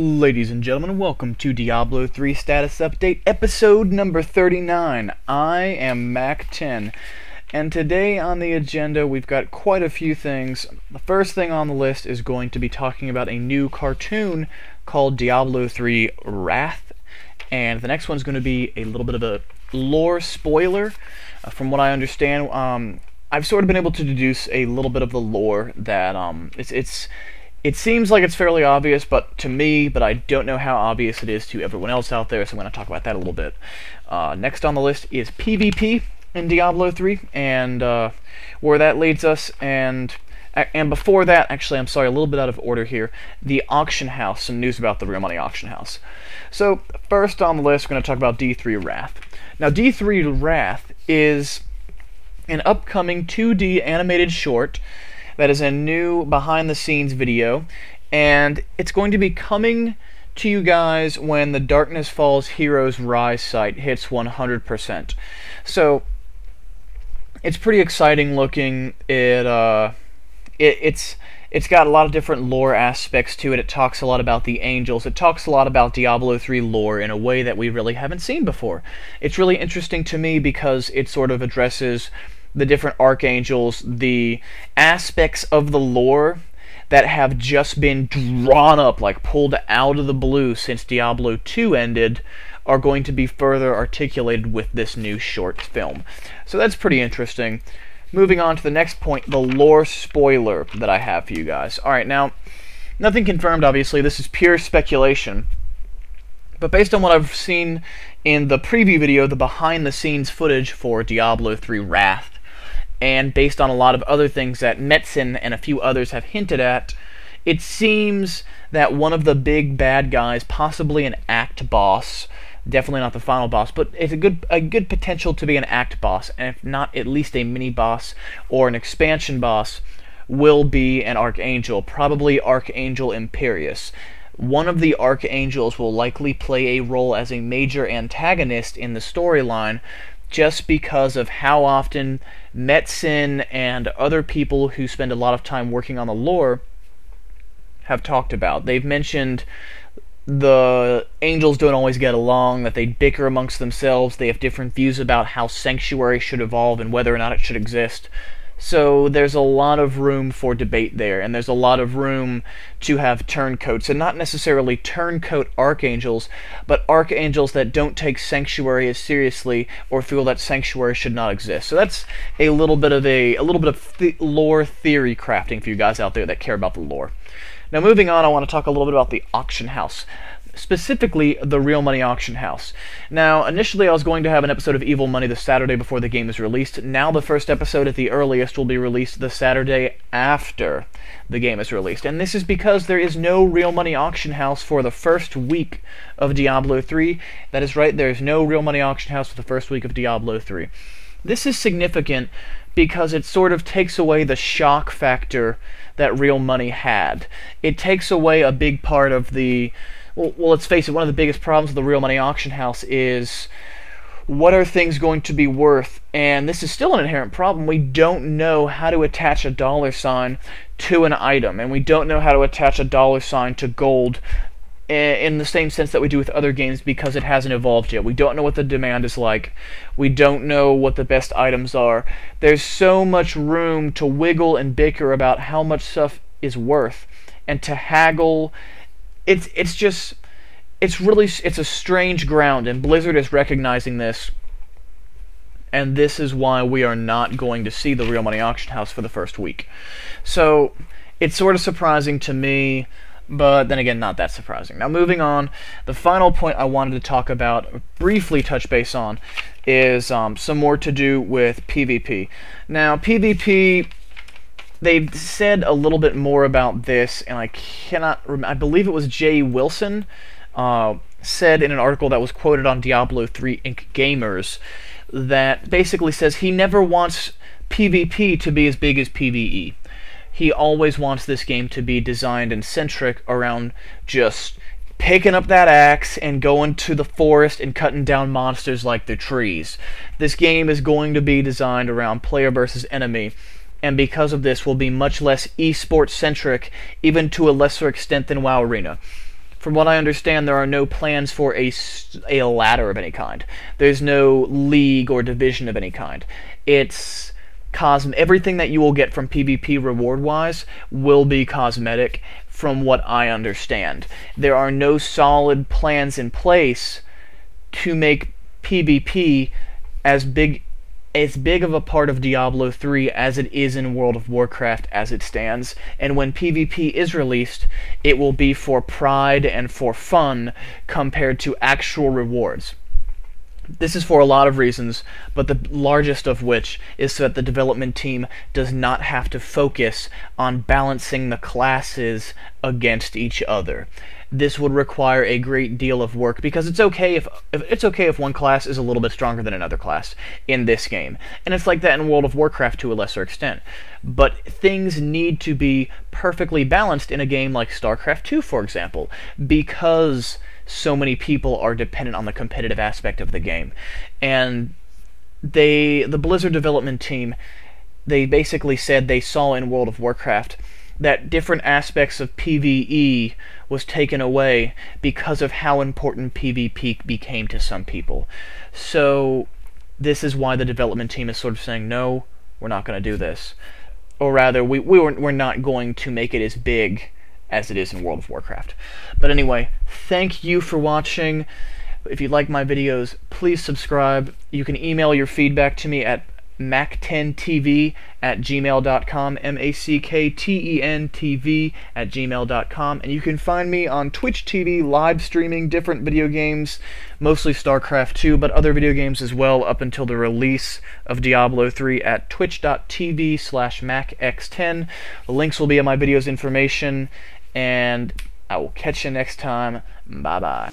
Ladies and gentlemen, welcome to Diablo 3 Status Update, episode number 39. I am MackTen, and today on the agenda we've got quite a few things. The first thing on the list is going to be talking about a new cartoon called Diablo 3 Wrath, and the next one's going to be a little bit of a lore spoiler. From what I understand, I've sort of been able to deduce a little bit of the lore that it seems like it's fairly obvious, but to me, but I don't know how obvious it is to everyone else out there, so I'm going to talk about that a little bit. Next on the list is PvP in Diablo 3, and where that leads us, and before that, actually, I'm sorry, a little bit out of order here, the auction house, some news about the real money auction house. So, first on the list, we're going to talk about D3 Wrath. Now, D3 Wrath is an upcoming 2D animated short that is a new behind-the-scenes video, and it's going to be coming to you guys when the Darkness Falls Heroes Rise site hits 100%. So, it's pretty exciting looking. It's got a lot of different lore aspects to it. It talks a lot about the angels. It talks a lot about Diablo 3 lore in a way that we really haven't seen before. It's really interesting to me because it sort of addresses the different archangels, the aspects of the lore that have just been drawn up, like pulled out of the blue since Diablo 2 ended, are going to be further articulated with this new short film. So that's pretty interesting. Moving on to the next point, the lore spoiler that I have for you guys. Alright, now, nothing confirmed, obviously. This is pure speculation. But based on what I've seen in the preview video, the behind-the-scenes footage for Diablo 3 Wrath, and based on a lot of other things that MackTen and a few others have hinted at, it seems that one of the big bad guys, possibly an act boss, definitely not the final boss, but it's a good potential to be an act boss, and if not, at least a mini boss or an expansion boss, will be an archangel, probably Archangel Imperius. One of the archangels will likely play a role as a major antagonist in the storyline, just because of how often MackTen and other people who spend a lot of time working on the lore have talked about. They've mentioned the angels don't always get along, that they bicker amongst themselves, they have different views about how Sanctuary should evolve and whether or not it should exist. So there's a lot of room for debate there, and there's a lot of room to have turncoats, and not necessarily turncoat archangels, but archangels that don't take Sanctuary as seriously or feel that Sanctuary should not exist. So that's a little bit of lore theory crafting for you guys out there that care about the lore. Now moving on, I want to talk a little bit about the auction house. Specifically, the Real Money Auction House. Now, initially I was going to have an episode of Evil Money the Saturday before the game is released. Now the first episode at the earliest will be released the Saturday after the game is released. And this is because there is no Real Money Auction House for the first week of Diablo 3. That is right, there is no Real Money Auction House for the first week of Diablo 3. This is significant because it sort of takes away the shock factor that Real Money had. It takes away a big part of the... Well, let's face it, one of the biggest problems with the Real Money Auction House is, what are things going to be worth? And this is still an inherent problem. We don't know how to attach a $ to an item, and we don't know how to attach a $ to gold in the same sense that we do with other games because it hasn't evolved yet. We don't know what the demand is like. We don't know what the best items are. There's so much room to wiggle and bicker about how much stuff is worth, and to haggle. It's a strange ground, and Blizzard is recognizing this, and this is why we are not going to see the Real Money Auction House for the first week. So, it's sort of surprising to me, but then again, not that surprising. Now, moving on, the final point I wanted to talk about, briefly touch base on, is some more to do with PvP. Now, PvP... They've said a little bit more about this, and I believe it was Jay Wilson said in an article that was quoted on Diablo 3 Inc. Gamers that basically says he never wants PvP to be as big as PvE. He always wants this game to be designed and centric around just picking up that axe and going to the forest and cutting down monsters like the trees. This game is going to be designed around player versus enemy, and because of this will be much less esports centric, even to a lesser extent than WoW Arena. From what I understand, there are no plans for a ladder of any kind. There's no league or division of any kind. It's everything that you will get from PvP reward-wise will be cosmetic, from what I understand. There are no solid plans in place to make PvP as big of a part of Diablo 3 as it is in World of Warcraft as it stands, and when PvP is released, it will be for pride and for fun compared to actual rewards. This is for a lot of reasons, but the largest of which is so that the development team does not have to focus on balancing the classes against each other. This would require a great deal of work, because it's okay if one class is a little bit stronger than another class in this game, and it's like that in World of Warcraft to a lesser extent. But things need to be perfectly balanced in a game like StarCraft 2, for example, because so many people are dependent on the competitive aspect of the game. And the Blizzard development team, they basically said they saw in World of Warcraft that different aspects of PvE was taken away because of how important PvP became to some people. So this is why the development team is sort of saying, no, we're not going to do this. Or rather, we're not going to make it as big as it is in World of Warcraft. But anyway, thank you for watching. If you like my videos, please subscribe. You can email your feedback to me at MackTenTV@gmail.com, MackTentv@gmail.com, and you can find me on Twitch TV live streaming different video games, mostly StarCraft 2, but other video games as well up until the release of Diablo 3 at twitch.tv/MackX10. The links will be in my video's information, and I will catch you next time. Bye-bye.